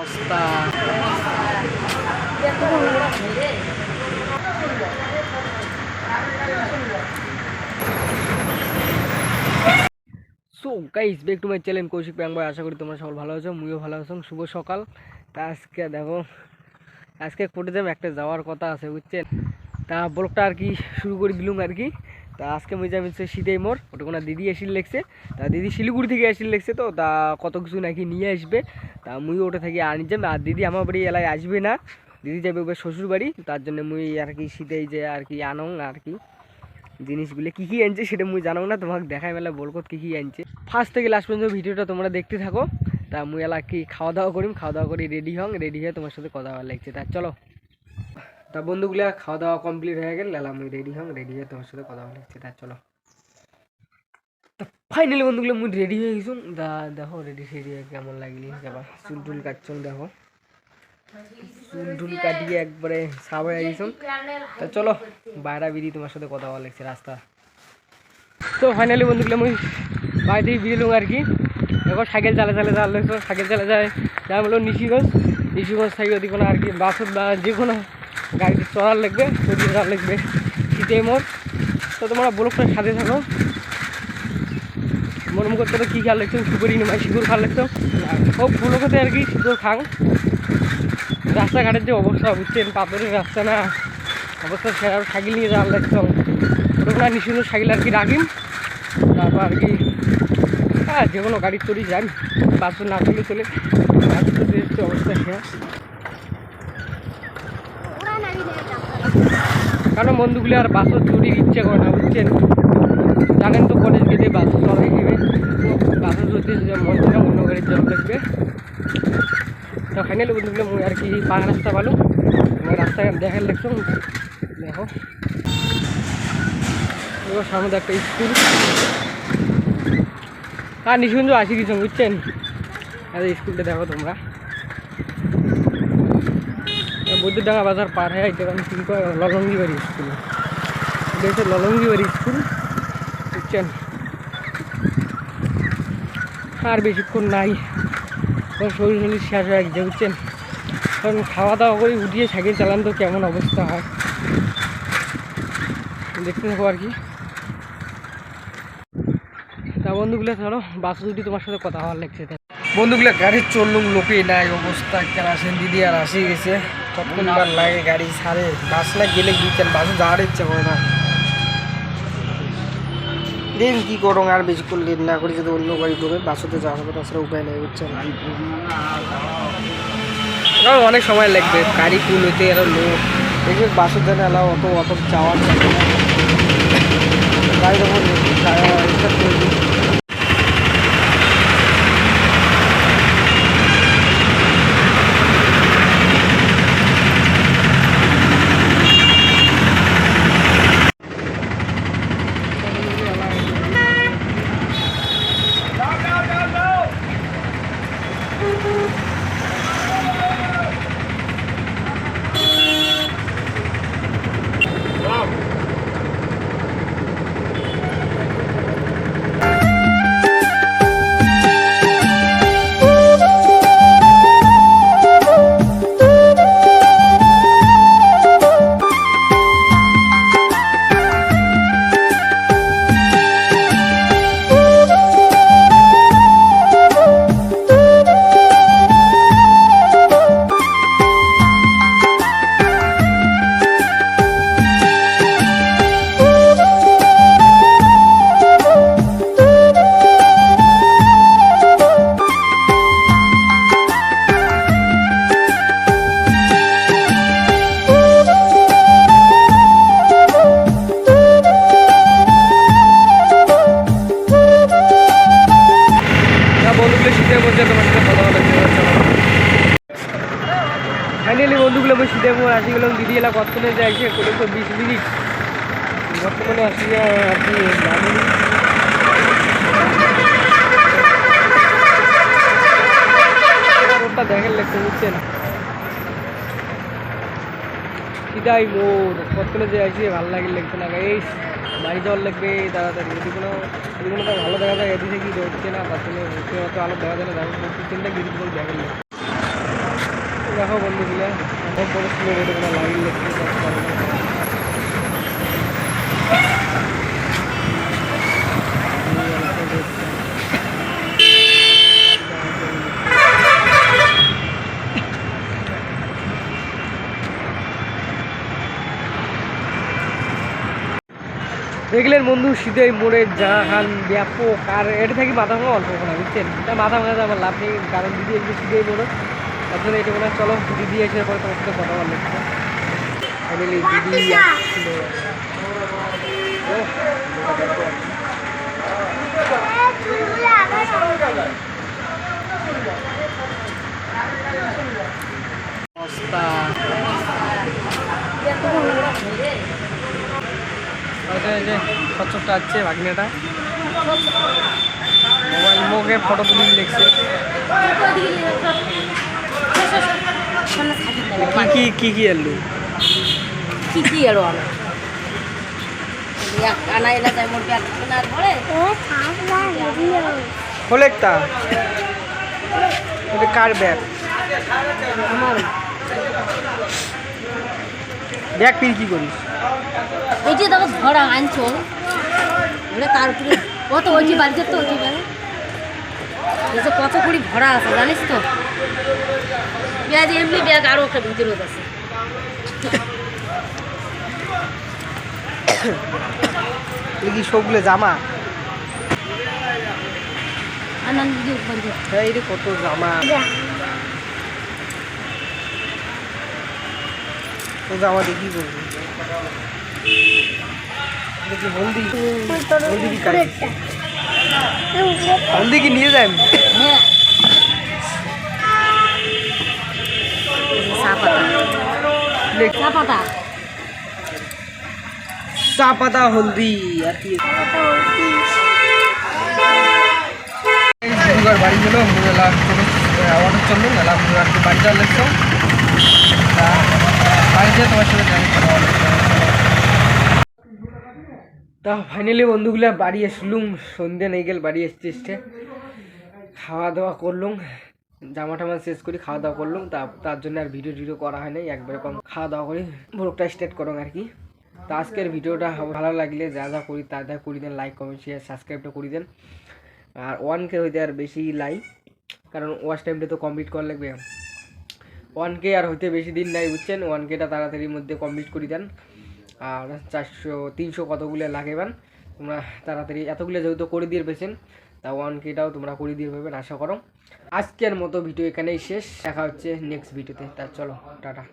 অবস্থা। So guys, back to my channel Kaushik প্যাং ভাই। আশা করি তোমরা সকল ভালো আছো, মুইও ভালো আছো। শুভ সকাল। তা আজকে দেখো, আজকে কোটে যাম একটা যাওয়ার কথা আছে বুঝছেন। তা ব্লগটা আর কি শুরু করে দিলুম আর কি। তা আজকে মুই যাম হচ্ছে সিদেই মোড়, ওটা কোনো দিদি এসিল লেগছে। তা দিদি শিলিগুড়ি থেকে এসিল লেগছে, তো তা কত কিছু নাকি নিয়ে আসবে। তা মুই ওটা থেকে আনি যাম। আর দিদি আমার বাড়ি এলাকায় আসবে না, দিদি যাবে ওবার শ্বশুর বাড়ি। তার জন্য মুই আর কি সিদেই যে আর কি আনং আর কি জিনিসগুলো কী কী আনছে সেটা মুই জানো না, তোমাকে দেখাই মেলা বলবো কী কী আনছে। ফার্স্ট থেকে লাস্ট পর্যন্ত ভিডিওটা তোমরা দেখতে থাকো। তা মুই এলা কি খাওয়া দাওয়া করিম, খাওয়া দাওয়া করি রেডি হয়ে তোমার সাথে কথা বলা লাগছে। তা চলো। তা বন্ধুগুলা খাওয়া দাওয়া কমপ্লিট হয়ে গেল, এলা মুই রেডি হয়ে তোমার সাথে কথা বলা লাগছে। তা চলো। তা ফাইনালি বন্ধুগুলো মুই রেডি হয়ে গেছুম। তা দেখো রেডি হয়ে কেমন লাগলি, আবার চুল টুল কাটছুম, দেখো চুল টুল কাটিয়ে একবারে সাবাই গেছুম। তা চলো বাইরা বিড়ি তোমার সাথে কথা বলা লাগছে রাস্তা। তো ফাইনালি বন্ধুগুলো মুই বাড়ি থেকে বেরোলাম আর কি। দেখো সাইকেল সাইকেল চালা যায় যা বললো নিশিগঞ্জ থেকে যদি কোনো আর কি বাসত বা যে কোনো গাড়িতে চড়ার লাগবে, যদি চড়ার লাগবে সিটেই মোড়। তো তোমরা ব্লগটা সাথে থাকো। মনে করতে তো কী খেয়াল লাগছো, সুপুরি নেমাই শিকুর খাওয়া লাগতো সব ব্লগতে আর কি শিকুর খাং। রাস্তাঘাটের যে অবস্থা বুঝছেন, পাথরের রাস্তা না, অবস্থা সেরা। সাইকেল নিয়ে যাওয়ার লাগতো, ওটা নিশুনো সাইকেল আর কি রাখিম। তারপর আর কি হ্যাঁ যে কোনো গাড়ি চড়ি যান, বাস না চলে চলে অবস্থা সেরা। কারণ বন্ধুগুলি আর বাসও চুরির ইচ্ছে করে না বুঝছেন, জানেন তো কলেজ গেলে বাস চড়াই দেবে, বাসও চলতে মন না অন্য গাড়ির জল লাগবে। তো ফাইনালি বন্ধুগুলো মুই আর কি পাক রাস্তা পালো, আমার রাস্তায় দেখার লাগছো। দেখো সামনে একটা স্কুল, হ্যাঁ নিশুঞ্জ আসি কিছু বুঝছেন। আর স্কুলটা দেখো তোমরা, বৈদ্যুতডাঙ্গা বাজার পার হয়ে আইতে পারেন কিন্তু ললঙ্গি বাড়ি স্কুল, এটা হচ্ছে ললঙ্গি বাড়ি স্কুল বুঝছেন। আর বেশিক্ষণ নাই, শরীর শেষ হয়ে গেছে বুঝছেন। কারণ খাওয়া দাওয়া করে উঠিয়ে সাইকেল চালান তো কেমন অবস্থা হয় দেখতে থাকো আর কি। তা বন্ধুগুলো চলো বাস যদি তোমার সাথে কথা হওয়ার লাগছে। বন্ধুগুলো গাড়ি চললুম, লোকে নাই অবস্থা, কেন আসেন দিদি আর আসে গেছে, কতক্ষণ বার লাগে গাড়ি ছাড়ে। বাস না গেলে গিয়েছেন, বাসে যাওয়ার ইচ্ছা করে না। দেখুন কী করো, আর বেশিক্ষণ লেট না করে যদি অন্য গাড়ি ঢোকে বাসতে যাওয়া হবে, তাছাড়া উপায় নেই বুঝছেন। কারণ অনেক সময় লাগবে গাড়ি ফুল হইতে, আরো লোক দেখবে বাসের জন্য এলাও অত যাওয়ার থাকে না, গাড়ি তখন চলবে। ফাইনালি বন্ধুগুলো আমি শীতে আসি গেলাম, দিদি এলা কতক্ষণে যাইছে কোনো তো 20 মিনিট বর্তমানে আসি আর কি রোডটা দেখার লাগছে বুঝছেন। সিধাই মোড় কতক্ষণে যে আসি ভালো লাগে লাগছে না, এই বাড়ি যাওয়ার লাগবে তাড়াতাড়ি। যদি কোনো ভালো দেখা যায় এদিকে কি হচ্ছে না, তার জন্য অত আলো দেখা যায় না, চিন্তা গিরি দেখার লাগছে। দেখো বন্ধুগুলো এখন পড়েছিল রোডে কোনো লাইন লেখতে দেখলেন বন্ধু শীতের মোড়ের জাহান ব্যাপক, আর এটা থেকে মাথা ভাঙা অল্প না বুঝছেন, এটা মাথা ভাঙাতে আমার লাভ নেই, কারণ দিদি একটু শীতের মোড় তার জন্য এটা মনে হয় চলো দিদি এসে পরে তোমার সাথে কথা বললো। ফাইনালি দিদি আসছিল। সচ্চরটা আছে ভাগ্নেটা মোবাইল মুখে ফটো তুলে দেখছে। কি কি এলো হলেকটা কার ব্যাগ আমার ব্যাগ তুই কি করিস? এই যে দেখো ধরা আনছো মানে তার উপরে কত ওই যে বাড়িতে তো ওই যে কত করে ভরা আছে জানিস তো, ব্যাগ এমনি ব্যাগ আরও একটা ভিতরে আছে। কি সবগুলো জামা এই রে কত জামা, তো জামা দেখি করবি দেখি হলদি হলদি কি কাজ, হলদি কি নিয়ে যান? হ্যাঁ চা পাতা চা পাতা হলদি আর কি বাড়ি গেল অর্ডার চললো গেলাম আর কি বাড়িটা লাগছো বাড়িতে তোমার সাথে তা ফাইনালি বন্ধুগুলো বাড়ি আসলুম, সন্ধ্যে নেই গেল বাড়ি এসছে, খাওয়া দাওয়া করলুম, জামা টামা শেষ করি খাওয়া দাওয়া করলুম, তার জন্য আর ভিডিও করা হয় নাই, একবার কম খাওয়া দাওয়া করি ব্লগটা স্টার্ট করুন আর কি। তো আজকের ভিডিওটা ভালো লাগলে যা যা করি তা যা করে দেন, লাইক কমেন্ট শেয়ার সাবস্ক্রাইবটা করে দেন, আর 1K হইতে আর বেশি লাইক, কারণ ওয়াচ টাইমটা তো কমপ্লিট করা লাগবে, 1K আর হইতে বেশি দিন নাই বুঝছেন, 1Kটা তাড়াতাড়ির মধ্যে কমপ্লিট করে দেন, আর 400-300 কতগুলো লাগেবেন তোমরা তাড়াতাড়ি, এতগুলো যেহেতু করে দিয়ে পেয়েছেন তা 1Kটাও তোমরা করে দিয়ে পাবেন আশা করো। আজকের মতো ভিডিও এখানেই শেষ, দেখা হচ্ছে নেক্সট ভিডিওতে, তা চলো টাটা।